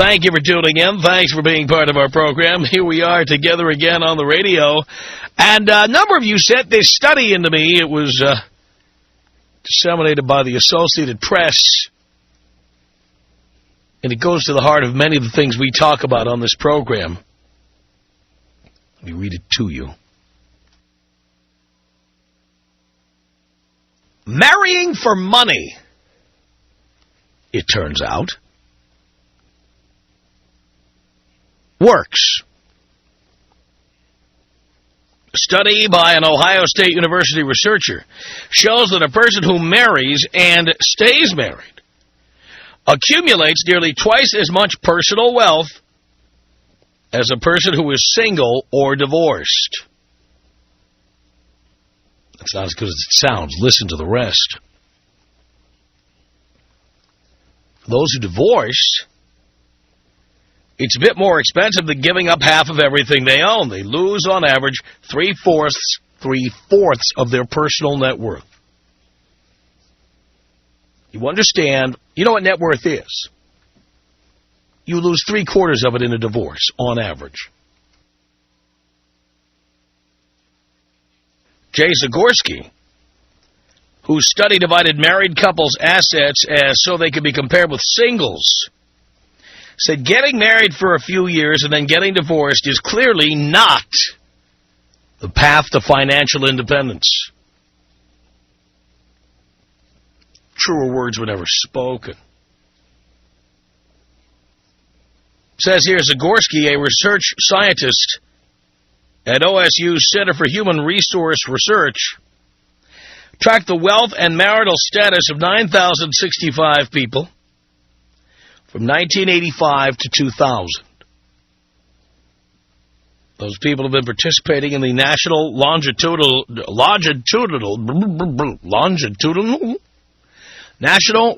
Thank you for tuning in. Thanks for being part of our program. Here we are together again on the radio. And a number of you sent this study into me. It was disseminated by the Associated Press. And it goes to the heart of many of the things we talk about on this program. Let me read it to you. Marrying for money, it turns out, works. A study by an Ohio State University researcher shows that a person who marries and stays married accumulates nearly twice as much personal wealth as a person who is single or divorced. That's not as good as it sounds. Listen to the rest. For those who divorce, it's a bit more expensive than giving up half of everything they own. They lose, on average, three-fourths of their personal net worth. You understand, you know what net worth is. You lose three-quarters of it in a divorce, on average. Jay Zagorski, whose study divided married couples' assets so they could be compared with singles, said getting married for a few years and then getting divorced is clearly not the path to financial independence. Truer words were never spoken. Says here, Zagorski, a research scientist at OSU's Center for Human Resource Research, tracked the wealth and marital status of 9,065 people from 1985 to 2000. Those people have been participating in the National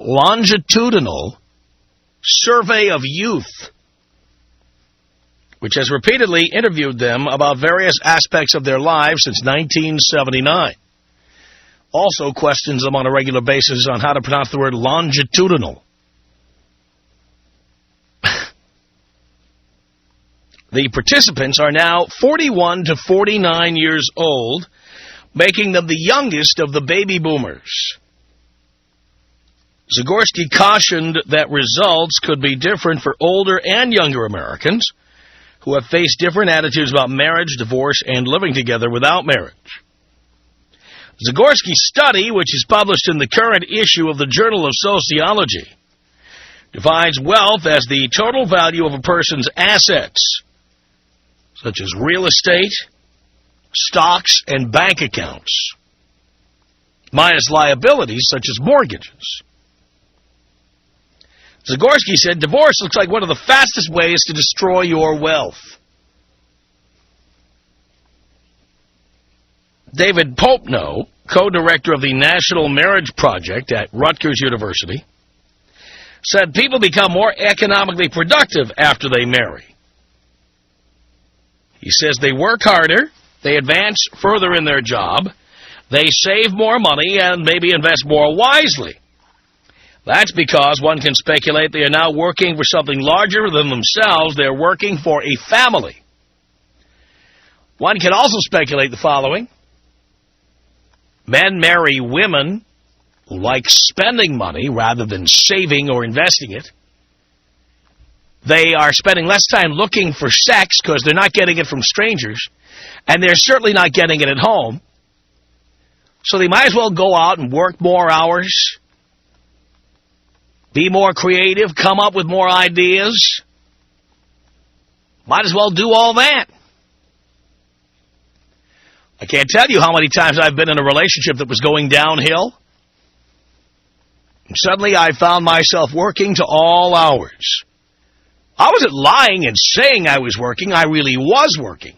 Longitudinal Survey of Youth, which has repeatedly interviewed them about various aspects of their lives since 1979. Also questions them on a regular basis on how to pronounce the word longitudinal. The participants are now 41 to 49 years old, making them the youngest of the baby boomers. Zagorski cautioned that results could be different for older and younger Americans who have faced different attitudes about marriage, divorce, and living together without marriage. Zagorski's study, which is published in the current issue of the Journal of Sociology, defines wealth as the total value of a person's assets, such as real estate, stocks, and bank accounts, minus liabilities such as mortgages. Zagorski said, divorce looks like one of the fastest ways to destroy your wealth. David Popenoe, co-director of the National Marriage Project at Rutgers University, said people become more economically productive after they marry. He says they work harder, they advance further in their job, they save more money, and maybe invest more wisely. That's because one can speculate they are now working for something larger than themselves. They're working for a family. One can also speculate the following. Men marry women who like spending money rather than saving or investing it. They are spending less time looking for sex because they're not getting it from strangers, and they're certainly not getting it at home. So they might as well go out and work more hours, be more creative, come up with more ideas. Might as well do all that. I can't tell you how many times I've been in a relationship that was going downhill. And suddenly I found myself working to all hours. I wasn't lying and saying I was working. I really was working.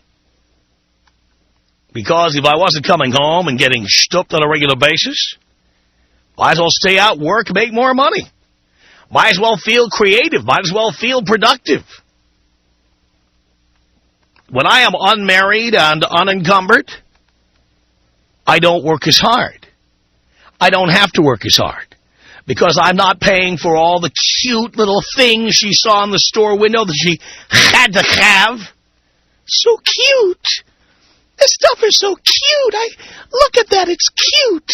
Because if I wasn't coming home and getting stooped on a regular basis, might as well stay out, work, make more money. Might as well feel creative. Might as well feel productive. When I am unmarried and unencumbered, I don't work as hard. I don't have to work as hard because I'm not paying for all the cute little things she saw in the store window that she had to have. So cute. This stuff is so cute. Look at that. It's cute.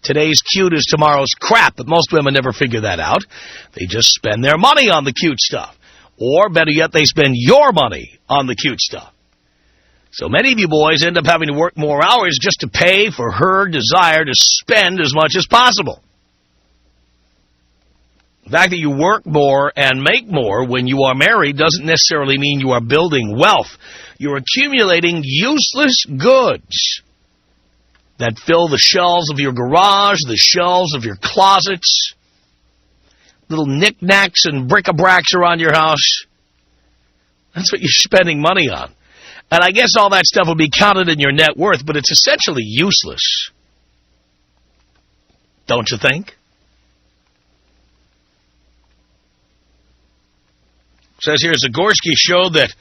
Today's cute is tomorrow's crap, but most women never figure that out. They just spend their money on the cute stuff. Or, better yet, they spend your money on the cute stuff. So many of you boys end up having to work more hours just to pay for her desire to spend as much as possible. The fact that you work more and make more when you are married doesn't necessarily mean you are building wealth. You're accumulating useless goods that fill the shelves of your garage, the shelves of your closets, little knickknacks and bric-a-bracs around your house. That's what you're spending money on. And I guess all that stuff will be counted in your net worth, but it's essentially useless. Don't you think? It says here, Zagorski showed that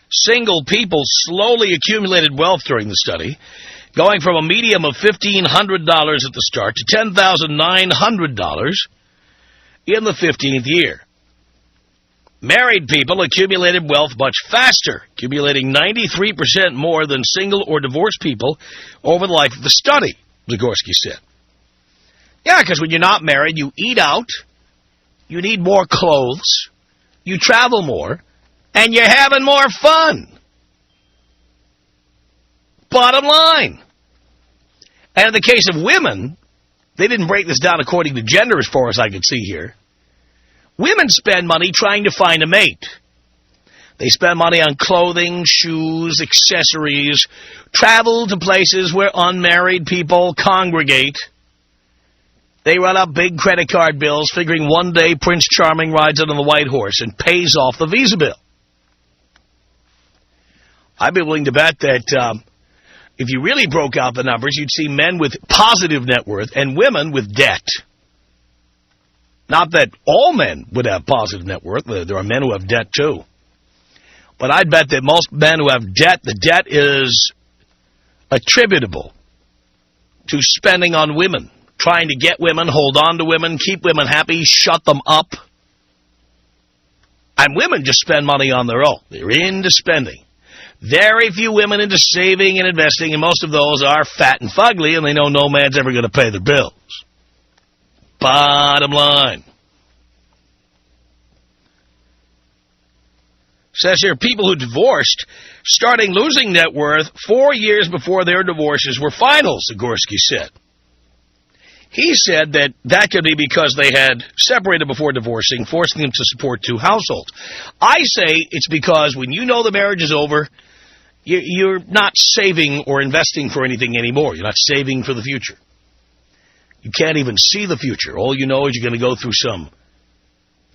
single people slowly accumulated wealth during the study, going from a medium of $1,500 at the start to $10,900 in the 15th year. Married people accumulated wealth much faster, accumulating 93% more than single or divorced people over the life of the study, Zagorski said. Yeah, because when you're not married, you eat out, you need more clothes, you travel more, and you're having more fun. Bottom line. And in the case of women, they didn't break this down according to gender as far as I could see here. Women spend money trying to find a mate. They spend money on clothing, shoes, accessories, travel to places where unmarried people congregate. They run up big credit card bills, figuring one day Prince Charming rides in on the white horse and pays off the Visa bill. I'd be willing to bet that if you really broke out the numbers, you'd see men with positive net worth and women with debt. Not that all men would have positive net worth. There are men who have debt, too. But I'd bet that most men who have debt, the debt is attributable to spending on women, trying to get women, hold on to women, keep women happy, shut them up. And women just spend money on their own. They're into spending. Very few women into saving and investing, and most of those are fat and fugly, and they know no man's ever going to pay their bills. Bottom line. Says here, people who divorced starting losing net worth 4 years before their divorces were final, Zagorski said. He said that could be because they had separated before divorcing, forcing them to support two households. I say it's because when you know the marriage is over, you're not saving or investing for anything anymore. You're not saving for the future. You can't even see the future. All you know is you're going to go through some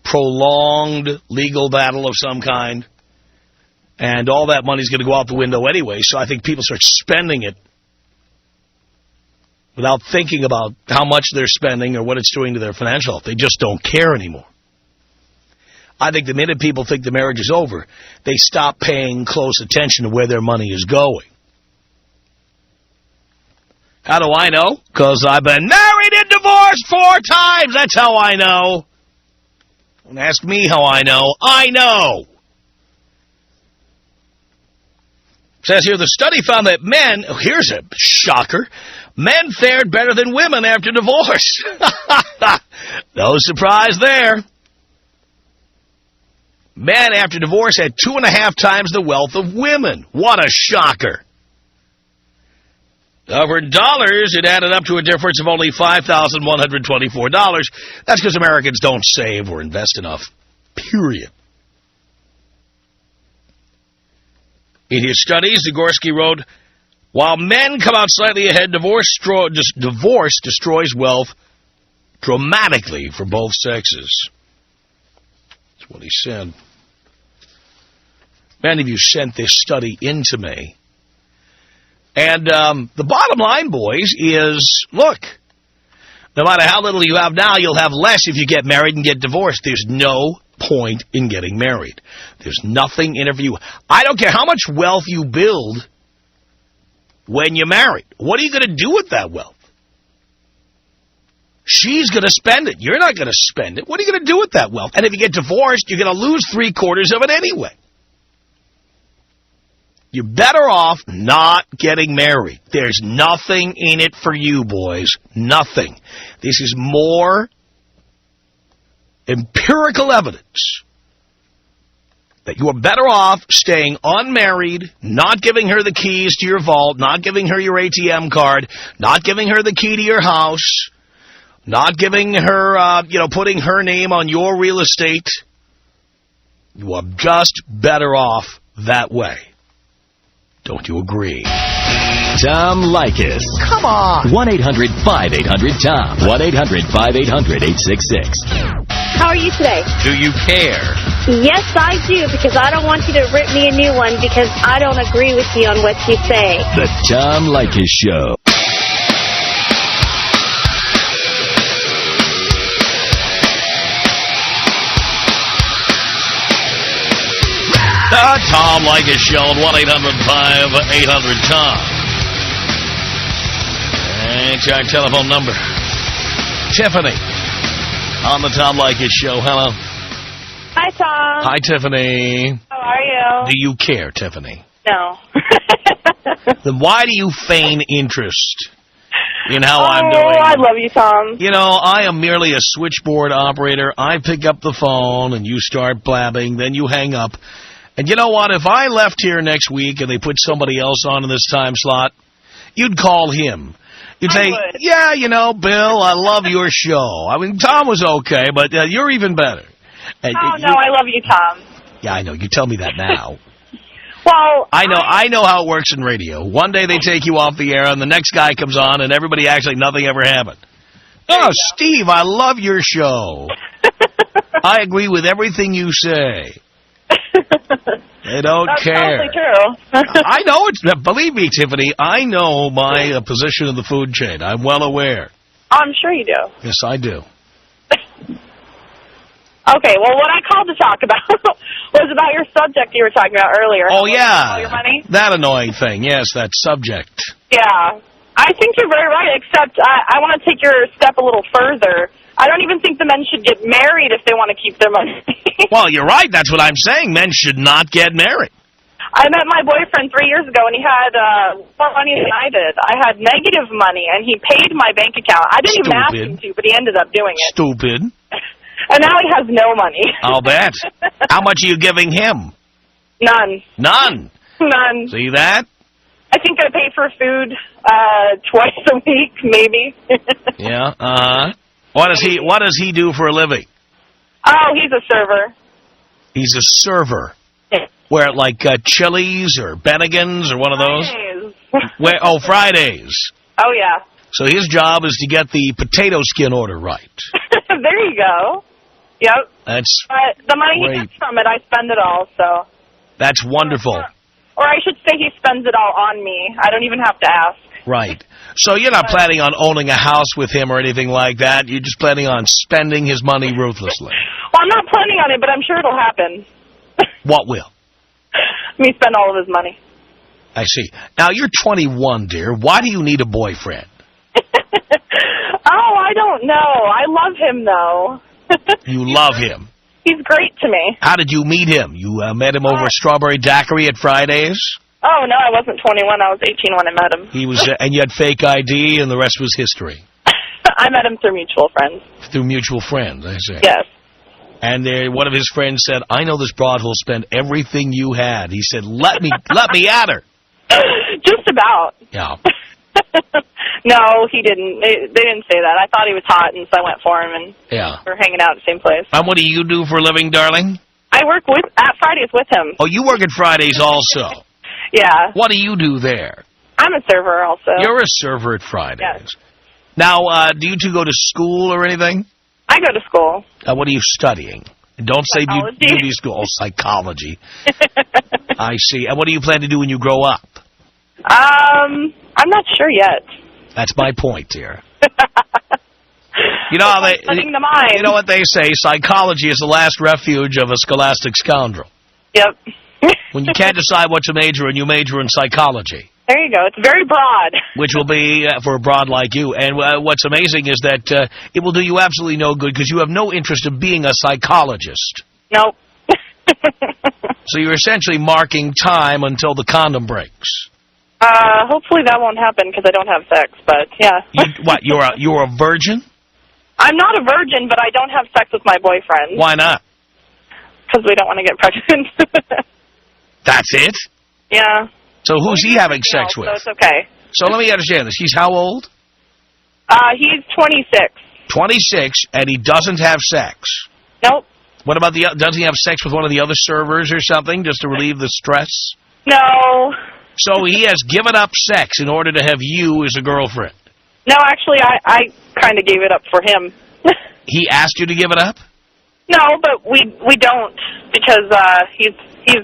prolonged legal battle of some kind, and all that money's going to go out the window anyway, so I think people start spending it without thinking about how much they're spending or what it's doing to their financial health. They just don't care anymore. I think the minute people think the marriage is over, they stop paying close attention to where their money is going. How do I know? Because I've been married and divorced 4 times. That's how I know. Don't ask me how I know. I know. It says here, the study found that men, here's a shocker, men fared better than women after divorce. No surprise there. Men after divorce had 2.5 times the wealth of women. What a shocker. Over in dollars, it added up to a difference of only $5,124. That's because Americans don't save or invest enough, period. In his study, Zagorski wrote, while men come out slightly ahead, divorce destroys wealth dramatically for both sexes. That's what he said. Many of you sent this study in to me. And the bottom line, boys, is, look, no matter how little you have now, you'll have less if you get married and get divorced. There's no point in getting married. There's nothing in it for you. I don't care how much wealth you build when you're married. What are you going to do with that wealth? she's going to spend it. You're not going to spend it. What are you going to do with that wealth? And if you get divorced, you're going to lose 3/4 of it anyway. You're better off not getting married. There's nothing in it for you, boys. Nothing. This is more empirical evidence that you are better off staying unmarried, not giving her the keys to your vault, not giving her your ATM card, not giving her the key to your house, not giving her, putting her name on your real estate. You are just better off that way. Don't you agree? Tom Leykis. Come on. 1-800-5800-TOM. 1-800-5800-866. How are you today? Do you care? Yes, I do, because I don't want you to rip me a new one because I don't agree with you on what you say. The Tom Leykis Show. The Tom Leykis Show at 1-800-5800-TOM. That's our telephone number. Tiffany on the Tom Leykis Show. Hello. Hi, Tom. Hi, Tiffany. How are you? Do you care, Tiffany? No. Then why do you feign interest in how I'm doing? Oh, I love you, Tom. You know, I am merely a switchboard operator. I pick up the phone and you start blabbing, then you hang up. And you know what? If I left here next week and they put somebody else on in this time slot, you'd call him. You'd say, yeah, Bill, I love your show. I mean, Tom was okay, but you're even better. No, I love you, Tom. Yeah, I know. You tell me that now. Well, I know how it works in radio. One day they take you off the air, and the next guy comes on, and everybody acts like nothing ever happened. Oh, Steve, I love your show. I agree with everything you say. They don't care. That's totally true. I know it's. Believe me, Tiffany, I know my position in the food chain. I'm well aware. I'm sure you do. Yes, I do. Okay, well, what I called to talk about was about your subject you were talking about earlier. Oh, yeah. All your money. That annoying thing. Yes, that subject. Yeah. I think you're very right, except I want to take your step a little further. I don't even think the men should get married if they want to keep their money. Well, you're right. That's what I'm saying. Men should not get married. I met my boyfriend 3 years ago, and he had more money than I did. I had negative money, and he paid my bank account. I didn't even ask him to, but he ended up doing it. Stupid. And now he has no money. I'll bet. How much are you giving him? None. None? None. See that? I think I pay for food twice a week, maybe. Yeah, What does he do for a living? Oh, he's a server. He's a server. Yeah. Where, like Chili's or Bennigan's or one of those? Fridays. Fridays. Oh, yeah. So his job is to get the potato skin order right. There you go. Yep. That's the money great. he gets from it, I spend it all, so. That's wonderful. Or I should say he spends it all on me. I don't even have to ask. Right. So you're not planning on owning a house with him or anything like that? You're just planning on spending his money ruthlessly? Well, I'm not planning on it, but I'm sure it'll happen. What will? Me spend all of his money. I see. Now, you're 21, dear. Why do you need a boyfriend? Oh, I don't know. I love him, though. You love him? He's great to me. How did you meet him? You met him over Strawberry Daiquiri at Fridays? Oh, no, I wasn't 21. I was 18 when I met him. He was, and you had fake ID, and the rest was history. I met him through mutual friends. Through mutual friends, I see. Yes. And one of his friends said, I know this broad will spend everything you had. He said, let me at her. Just about. Yeah. No, he didn't. They didn't say that. I thought he was hot, and so I went for him, and we're hanging out at the same place. And what do you do for a living, darling? I work at Fridays with him. Oh, you work at Fridays also? Yeah. What do you do there? I'm a server also. You're a server at Fridays. Yes. Now, do you two go to school or anything? I go to school. What are you studying? Don't say beauty school. Oh, psychology. I see. And what do you plan to do when you grow up? I'm not sure yet. That's my point, dear. You know how you know what they say, psychology is the last refuge of a scholastic scoundrel. Yep. When you can't decide what to major in, you major in psychology. There you go. It's very broad. Which will be for a broad like you. And what's amazing is that it will do you absolutely no good because you have no interest in being a psychologist. Nope. So you're essentially marking time until the condom breaks. Hopefully that won't happen because I don't have sex, but yeah. What, you're a virgin? I'm not a virgin, but I don't have sex with my boyfriend. Why not? Because we don't want to get pregnant. That's it? Yeah. So who's he having sex with? So it's okay. So let me understand this. He's how old? He's 26. 26, and he doesn't have sex. Nope. What about does he have sex with one of the other servers or something just to relieve the stress? No. So he has given up sex in order to have you as a girlfriend. No, actually, I kind of gave it up for him. He asked you to give it up? No, but we don't because he's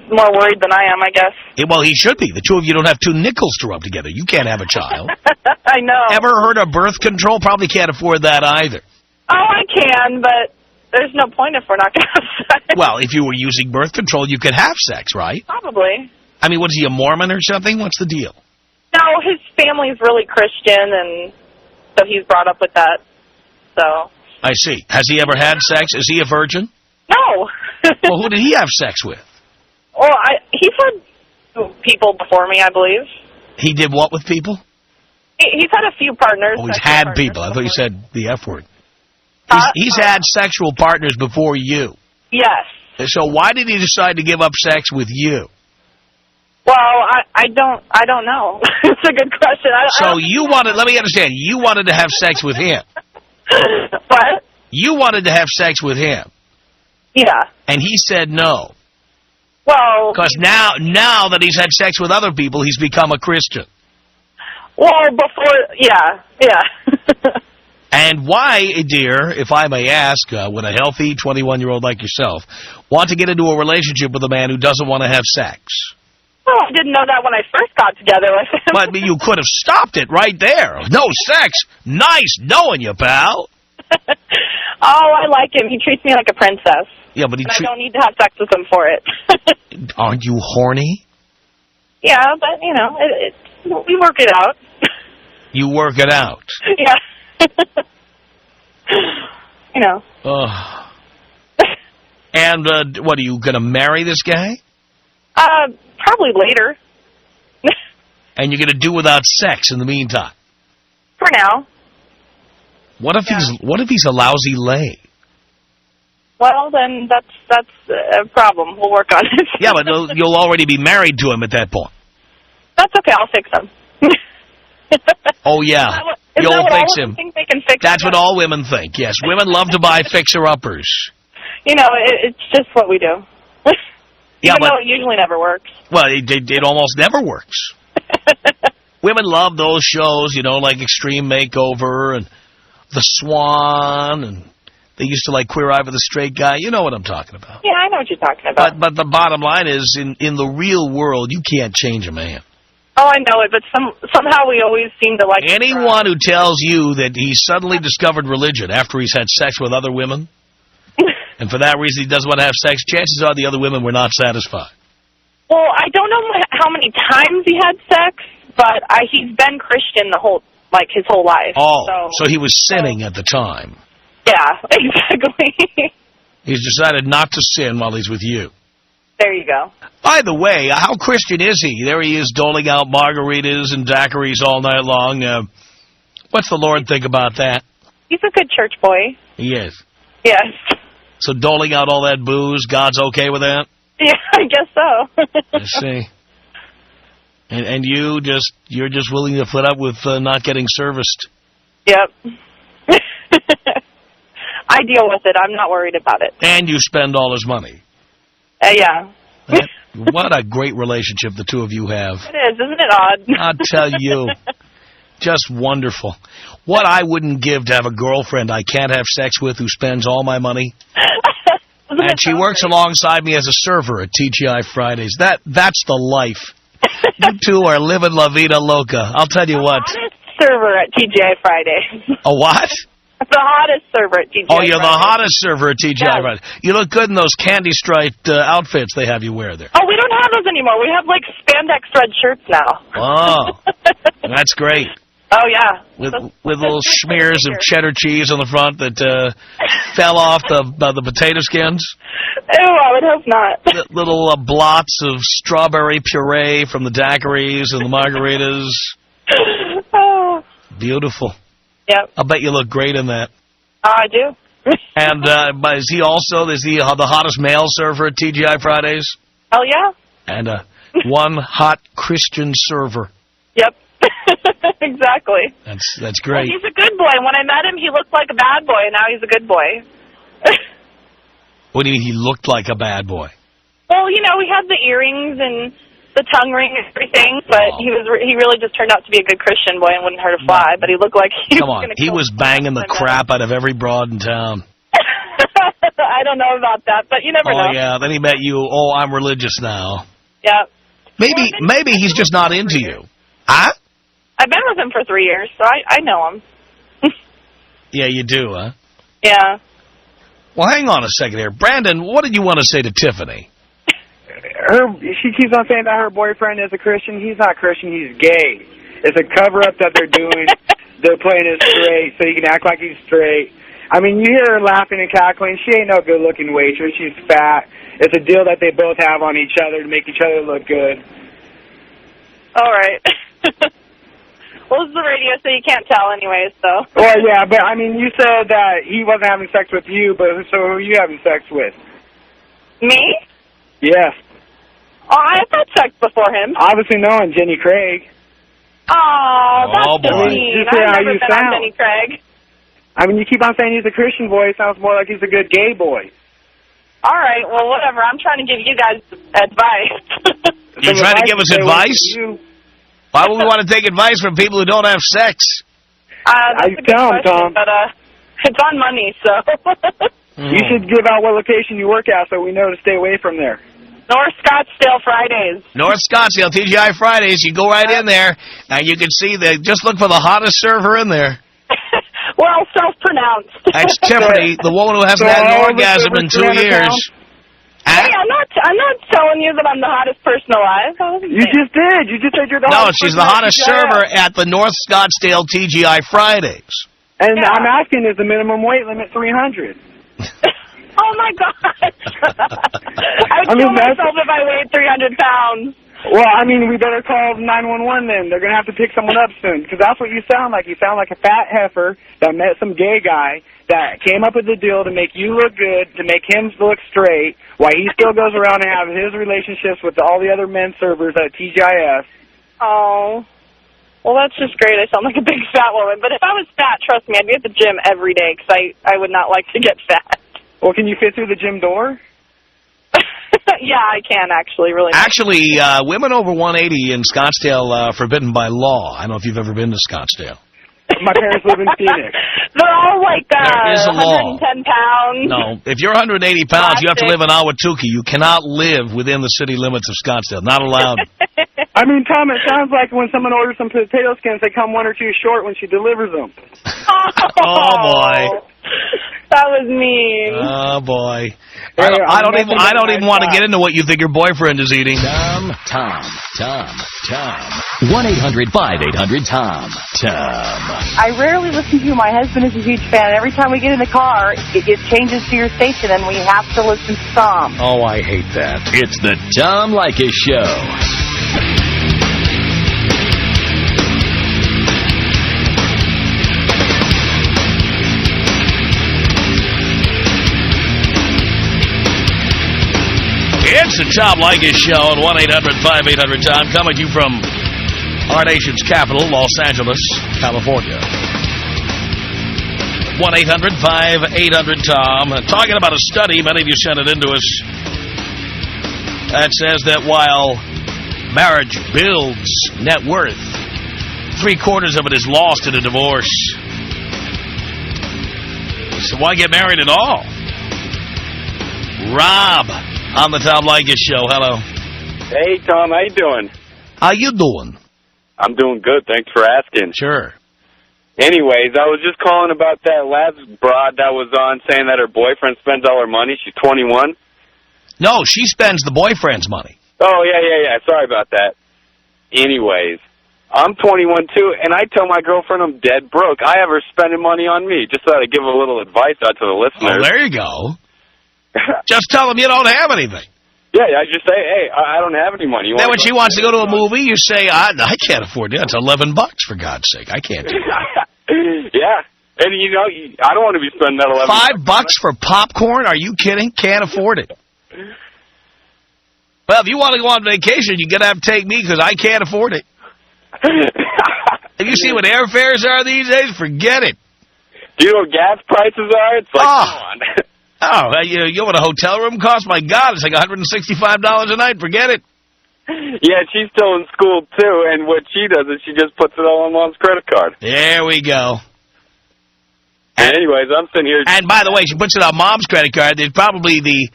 more worried than I am, I guess. Well, he should be. The two of you don't have two nickels to rub together. You can't have a child. I know. Ever heard of birth control? Probably can't afford that either. Oh, I can, but there's no point if we're not going to have sex. Well, if you were using birth control, you could have sex, right? Probably. I mean, what is he, a Mormon or something? What's the deal? No, his family's really Christian, and so he's brought up with that. So. I see. Has he ever had sex? Is he a virgin? No. Well, who did he have sex with? Well, he's had people before me, I believe. He did what with people? He's had a few partners. Oh, he's had people. I thought you said the F word. He's had sexual partners before you. Yes. So why did he decide to give up sex with you? Well, I don't know. It's a good question. Let me understand, you wanted to have sex with him. What? You wanted to have sex with him. Yeah. And he said no. Well. Because now that he's had sex with other people, he's become a Christian. Well, yeah. And why, dear, if I may ask, would a healthy 21-year-old like yourself want to get into a relationship with a man who doesn't want to have sex? Well, I didn't know that when I first got together with him. But you could have stopped it right there. No sex. Nice knowing you, pal. Oh, I like him. He treats me like a princess. Yeah, but I don't need to have sex with him for it. Aren't you horny? Yeah, but, we work it out. You work it out? Yeah. And what, are you going to marry this guy? Probably later. And you're going to do without sex in the meantime? For now. What if he's a lousy lay? Well, then that's a problem. We'll work on it. Yeah, but you'll already be married to him at that point. That's okay. I'll fix him. Oh, yeah. You'll fix him. That's what all women think. Yes, women love to buy fixer-uppers. It's just what we do. Even though it usually never works. Well, it almost never works. Women love those shows, like Extreme Makeover and The Swan, and they used to like Queer Eye for the Straight Guy. You know what I'm talking about. Yeah, I know what you're talking about. But the bottom line is, in the real world, you can't change a man. Oh, I know it, but somehow we always seem to like... Anyone who tells you that he suddenly discovered religion after he's had sex with other women, and for that reason he doesn't want to have sex, chances are the other women were not satisfied. Well, I don't know how many times he had sex, but he's been Christian his whole life. Oh, so he was sinning at the time. Yeah, exactly. He's decided not to sin while he's with you. There you go. By the way, how Christian is he? There he is doling out margaritas and daiquiris all night long. What's the Lord think about that? He's a good church boy. He is? Yes. So doling out all that booze, God's okay with that? Yeah, I guess so. I see. And you're just willing to put up with not getting serviced? Yep. I deal with it. I'm not worried about it. And you spend all his money? Yeah. What a great relationship the two of you have. It is, isn't it odd? I'll tell you. Just wonderful. What I wouldn't give to have a girlfriend I can't have sex with who spends all my money. And she works alongside me as a server at TGI Fridays. That's the life. You two are living La Vida Loca. I'll tell you what. I'm a server at TGI Fridays. A what? I'm the hottest server at TGI. Oh, you're the hottest server at TGI Fridays. You look good in those candy-striped outfits they have you wear there. Oh, we don't have those anymore. We have, like, spandex red shirts now. Oh, that's great. Oh, yeah. With little smears of cheddar cheese on the front that fell off the potato skins. Ew, I would hope not. Little blots of strawberry puree from the daiquiris and the margaritas. Oh. Beautiful. Yep. I bet you look great in that. I do. And is he the hottest male server at TGI Fridays? Oh, yeah. And one hot Christian server. Yep. Exactly. That's great. Well, he's a good boy. When I met him, he looked like a bad boy, and now he's a good boy. What do you mean he looked like a bad boy? Well, you know, he had the earrings and the tongue ring and everything, but he really just turned out to be a good Christian boy and wouldn't hurt a fly, but he looked like he was going to he was banging the crap out of every broad in town. I don't know about that, but you never know. Oh, yeah, then he met you. Oh, I'm religious now. Yeah. Maybe he's just not into you. Huh? I've been with him for 3 years, so I know him. Yeah, you do, huh? Yeah. Well, hang on a second here. Brandon, what did you want to say to Tiffany? She keeps on saying that her boyfriend is a Christian. He's not Christian. He's gay. It's a cover-up that they're doing. They're playing it straight so you can act like he's straight. I mean, you hear her laughing and cackling. She ain't no good-looking waitress. She's fat. It's a deal that they both have on each other to make each other look good. All right. Well, this is the radio, so you can't tell anyways, so. Well, yeah, but, I mean, you said that he wasn't having sex with you, but so who are you having sex with? Me? Yes. Oh, I've had sex before him. Obviously knowing Jenny Craig. Oh, that's boy. mean. Just say I've how never you been sound. on Jenny Craig. I mean, you keep on saying he's a Christian boy. It sounds more like he's a good gay boy. All right, well, whatever. I'm trying to give you guys advice. You're trying to give us advice? Why would we want to take advice from people who don't have sex? That's a good question, Tom. but it's on money, so. You should give out what location you work at so we know to stay away from there. North Scottsdale Fridays. North Scottsdale, TGI Fridays. You go right in there, and you can see just look for the hottest server in there. Well, self-pronounced. That's Tiffany, the woman who hasn't had an orgasm in 2 years. Hey, I'm not telling you that I'm the hottest person alive. You just did. You just said you're the hottest. No, she's the hottest server at the North Scottsdale TGI Fridays. And yeah. I'm asking, is the minimum weight limit 300? Oh, my gosh. I would kill myself if I weighed 300 pounds. Well, I mean, we better call 911 then. They're going to have to pick someone up soon, because that's what you sound like. You sound like a fat heifer that met some gay guy that came up with a deal to make you look good, to make him look straight, while he still goes around and have his relationships with all the other men servers at TGIF. Oh. Well, that's just great. I sound like a big fat woman. But if I was fat, trust me, I'd be at the gym every day, because I would not like to get fat. Well, can you fit through the gym door? Yeah, I can, actually, really. Actually, women over 180 in Scottsdale are forbidden by law. I don't know if you've ever been to Scottsdale. My parents live in Phoenix. They're all like there is a 110 pounds. No, if you're 180 pounds, you have to live in Ahwatukee. You cannot live within the city limits of Scottsdale. Not allowed. I mean, Tom, it sounds like when someone orders some potato skins, they come 1 or 2 short when she delivers them. Oh, boy. That was mean. Oh, boy. I don't even want to get into what you think your boyfriend is eating. Tom. 1-800-5800-TOM. Tom. I rarely listen to you. My husband is a huge fan. Every time we get in the car, it changes to your station, and we have to listen to Tom. Oh, I hate that. It's the Tom Leykis Show. It's the Tom Leykis Show on 1-800-5800-TOM, coming to you from our nation's capital, Los Angeles, California. 1-800-5800-TOM. Talking about a study, many of you sent it in to us, that says that while marriage builds net worth, 3/4 of it is lost in a divorce. So why get married at all? Rob on the Tom Leykis Show. Hello. Hey, Tom. How you doing? How you doing? I'm doing good. Thanks for asking. Sure. Anyways, I was just calling about that last broad that was on saying that her boyfriend spends all her money. She's 21. No, she spends the boyfriend's money. Oh, yeah. Sorry about that. Anyways, I'm 21, too, and I tell my girlfriend I'm dead broke. I have her spending money on me. Just thought I'd give a little advice out to the listeners. Oh, there you go. Just tell them you don't have anything. Yeah, I just say, hey, I don't have any money. Then when she wants to go to a movie, you say, I can't afford that. It's $11, for God's sake. I can't do that. Yeah. And, you know, I don't want to be spending that $11. $5 for popcorn? Are you kidding? Can't afford it. Well, if you want to go on vacation, you're going to have to take me because I can't afford it. Have you seen what airfares are these days? Forget it. Do you know what gas prices are? It's like, come on. Oh, you know what a hotel room costs? My God, it's like $165 a night. Forget it. Yeah, she's still in school, too, and what she does is she just puts it all on Mom's credit card. There we go. And anyways, I'm sitting here... And by the way, she puts it on Mom's credit card. There's probably the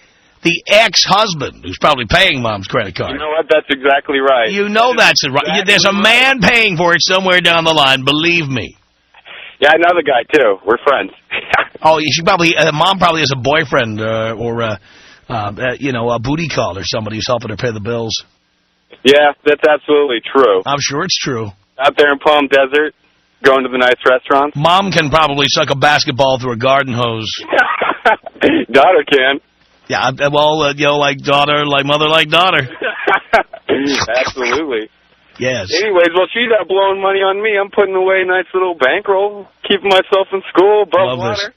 ex-husband who's probably paying Mom's credit card. You know what? That's exactly right. You know that's right. Exactly. There's a man paying for it somewhere down the line, believe me. Yeah, another guy, too. We're friends. Oh, she probably... Mom probably has a boyfriend or a booty call or somebody who's helping her pay the bills. Yeah, that's absolutely true. I'm sure it's true. Out there in Palm Desert, going to the nice restaurants. Mom can probably suck a basketball through a garden hose. Daughter can. Yeah, well, like daughter, like mother, like daughter. Absolutely. Yes. Anyways, well, she's out blowing money on me. I'm putting away a nice little bankroll, keeping myself in school above water.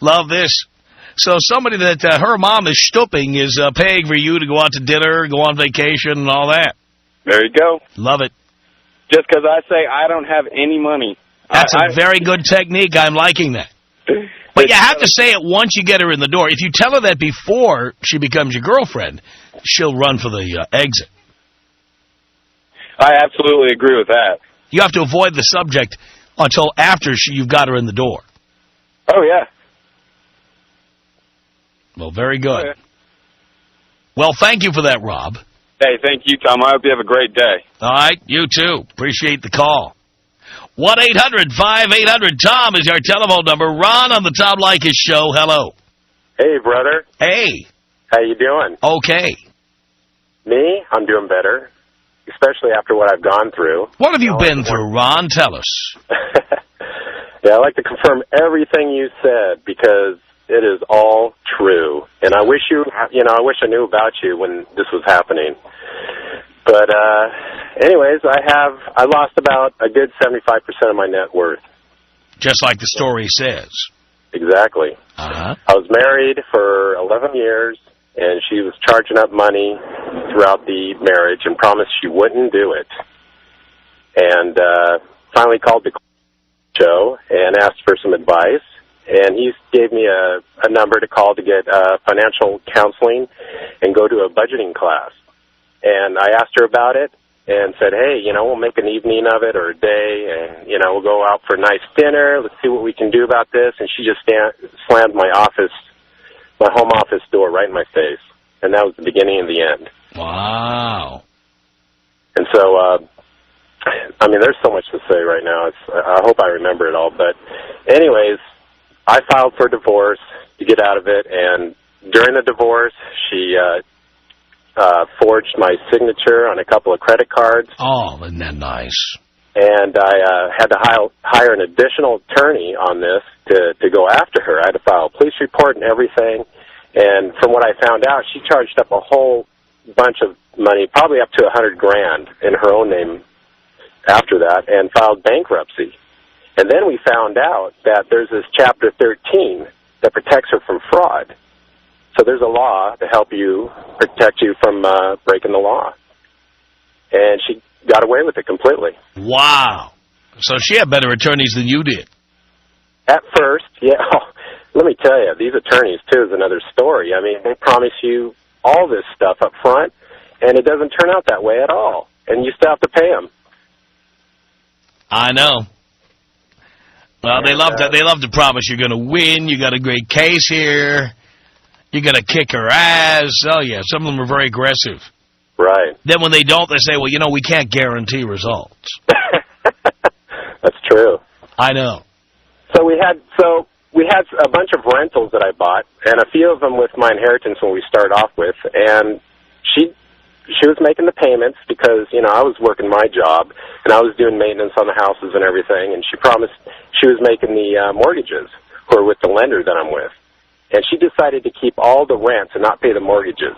Love this. So somebody that her mom is stooping is paying for you to go out to dinner, go on vacation, and all that. There you go. Love it. Just because I say I don't have any money. That's a very good technique. I'm liking that. But you have to say it once you get her in the door. If you tell her that before she becomes your girlfriend, she'll run for the exit. I absolutely agree with that. You have to avoid the subject until after you've got her in the door. Oh, yeah. Well, very good. Okay. Well, thank you for that, Rob. Hey, thank you, Tom. I hope you have a great day. All right, you too. Appreciate the call. 1-800-5800-TOM is our telephone number. Ron on the Tom Leykis Show. Hello. Hey, brother. Hey. How you doing? Okay. Me? I'm doing better, especially after what I've gone through. What have you been through, Ron? Tell us. Yeah, I'd like to confirm everything you said because it is all true. And I wish I wish I knew about you when this was happening. But anyways, I lost about a good 75% of my net worth. Just like the story says. Exactly. Uh-huh. I was married for 11 years, and she was charging up money throughout the marriage and promised she wouldn't do it. And finally called the show and asked for some advice. And he gave me a number to call to get financial counseling and go to a budgeting class. And I asked her about it and said, hey, we'll make an evening of it or a day, and, we'll go out for a nice dinner. Let's see what we can do about this. And she just slammed my home office door right in my face. And that was the beginning and the end. Wow. And so, there's so much to say right now. I hope I remember it all. But anyways, I filed for divorce to get out of it. And during the divorce, she forged my signature on a couple of credit cards. Oh, isn't that nice? And I had to hire an additional attorney on this to go after her. I had to file a police report and everything. And from what I found out, she charged up a whole bunch of money, probably up to $100,000 in her own name after that, and filed bankruptcy. And then we found out that there's this Chapter 13 that protects her from fraud. So there's a law to help you, protect you from breaking the law. And she got away with it completely. Wow. So she had better attorneys than you did. At first, yeah. Let me tell you, these attorneys, too, is another story. They promise you all this stuff up front, and it doesn't turn out that way at all. And you still have to pay them. I know. Well, they love to promise you're going to win. You got a great case here. You're going to kick her ass. Oh, yeah, some of them are very aggressive. Right. Then when they don't, they say, well, we can't guarantee results. That's true. I know. So we had a bunch of rentals that I bought, and a few of them with my inheritance when we started off with, and she was making the payments because, you know, I was working my job, and I was doing maintenance on the houses and everything, and she promised she was making the mortgages, who are with the lender that I'm with. And she decided to keep all the rents and not pay the mortgages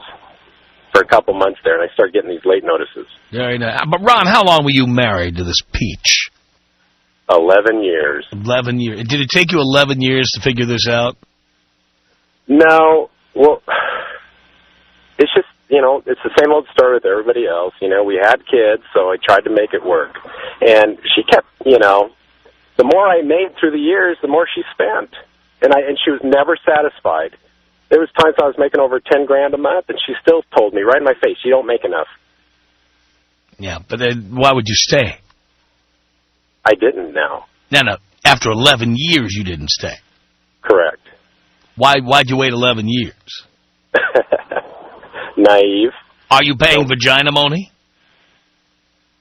for a couple months there, and I started getting these late notices. Very nice. But, Ron, how long were you married to this peach? 11 years. 11 years. Did it take you 11 years to figure this out? No. Well, it's just, you know, it's the same old story with everybody else. You know, we had kids, so I tried to make it work. And she kept, you know, the more I made through the years, the more she spent. And she was never satisfied. There was times I was making over $10,000 a month, and she still told me right in my face, you don't make enough. Yeah, but then why would you stay? I didn't now. No. After 11 years, you didn't stay. Correct. Why'd you wait 11 years? Naive. Are you paying vagina money?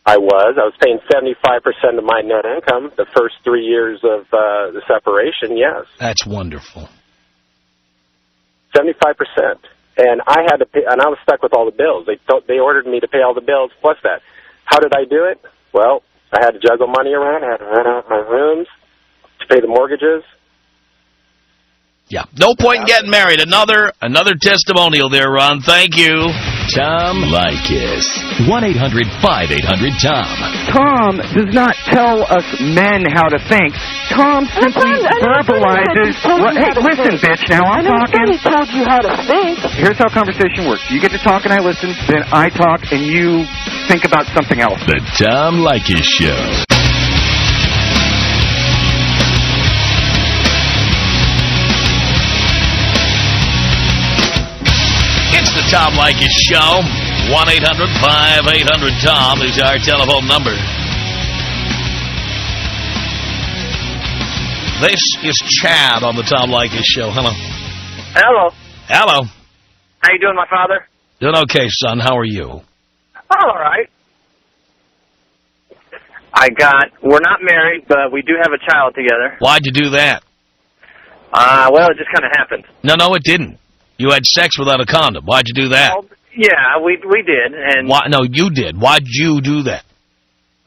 I was paying 75% of my net income the first 3 years of the separation, yes. That's wonderful. 75%. And I had to pay, and I was stuck with all the bills. They ordered me to pay all the bills plus that. How did I do it? Well, I had to juggle money around. I had to rent out my rooms to pay the mortgages. Yeah. No point in getting married. Another testimonial there, Ron. Thank you. Tom Leykis. 1-800-5800-TOM. Tom does not tell us men how to think. Tom simply verbalizes. Hey, listen, bitch, now I'm talking. Nobody told you how to think. Here's how conversation works. You get to talk and I listen, then I talk and you think about something else. The Tom Leykis Show. It's the Tom Leykis Show. 1-800-5800-TOM is our telephone number. This is Chad on the Tom Leykis Show. Hello. Hello. Hello. How you doing, my father? Doing okay, son. How are you? All right. We're not married, but we do have a child together. Why'd you do that? Well, it just kind of happened. No, it didn't. You had sex without a condom. Why'd you do that? Well, yeah, we did. And Why? No, you did. Why'd you do that?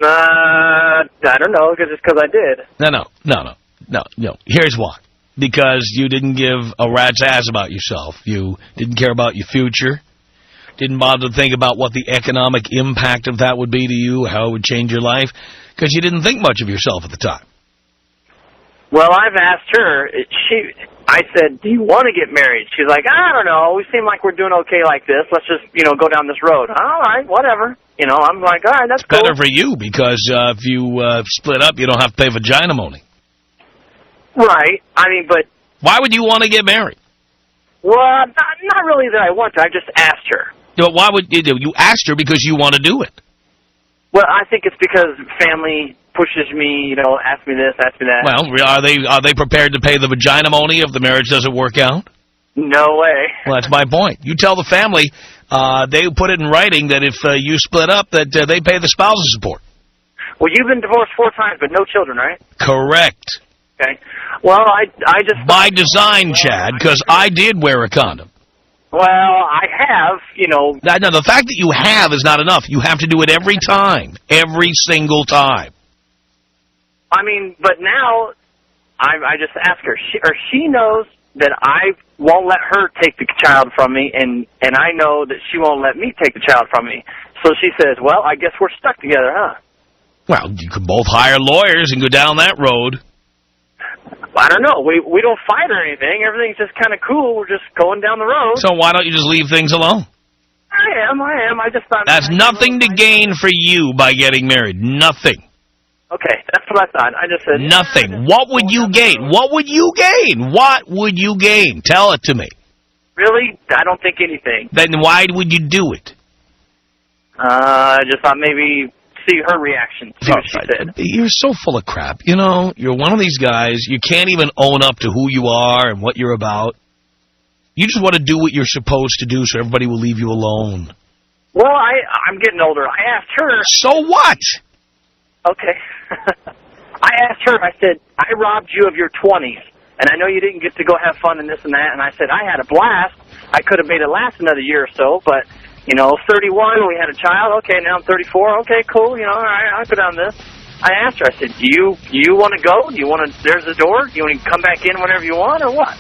I don't know, just because I did. No. Here's why. Because you didn't give a rat's ass about yourself. You didn't care about your future. Didn't bother to think about what the economic impact of that would be to you, how it would change your life. Because you didn't think much of yourself at the time. Well, I've asked her. I said, do you want to get married? She's like, I don't know. We seem like we're doing okay like this. Let's just, go down this road. All right, whatever. I'm like, all right, that's cool. Better for you because if you split up, you don't have to pay vagina money. Right. But... Why would you want to get married? Well, not really that I want to. I just asked her. Why would you asked her because you want to do it? Well, I think it's because family pushes me, ask me this, ask me that. Well, are they prepared to pay the vagina money if the marriage doesn't work out? No way. Well, that's my point. You tell the family, they put it in writing that if you split up, that they pay the spousal support. Well, you've been divorced 4 times, but no children, right? Correct. Okay. Well, I just... By design, Chad, because I did wear a condom. Well, I have, No, the fact that you have is not enough. You have to do it every time. Every single time. But now, I just ask her. She knows that I won't let her take the child from me, and I know that she won't let me take the child from me. So she says, well, I guess we're stuck together, huh? Well, you could both hire lawyers and go down that road. I don't know. We don't fight or anything. Everything's just kind of cool. We're just going down the road. So why don't you just leave things alone? I am. I just thought... That's nothing to gain for you by getting married. Nothing. Okay, that's what I thought. I just said... Nothing. What would you gain? What would you gain? What would you gain? Tell it to me. Really? I don't think anything. Then why would you do it? I just thought maybe... see her reaction. See what she said. You're so full of crap. You're one of these guys. You can't even own up to who you are and what you're about. You just want to do what you're supposed to do so everybody will leave you alone. Well, I'm getting older. I asked her. So what? Okay. I asked her, I said, I robbed you of your 20s, and I know you didn't get to go have fun and this and that, and I said, I had a blast. I could have made it last another year or so, but, 31, we had a child. Okay, now I'm 34. Okay, cool. All right, I'll go down this. I asked her, I said, do you want to go? There's the door. Do you want to come back in whenever you want or what?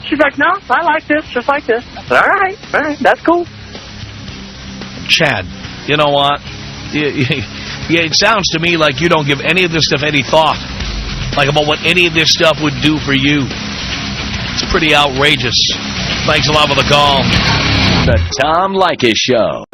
She's like, no, I like this, just like this. I said, all right, that's cool. Chad, you know what? It sounds to me like you don't give any of this stuff any thought, like about what any of this stuff would do for you. It's pretty outrageous. Thanks a lot for the call. The Tom Leykis Show.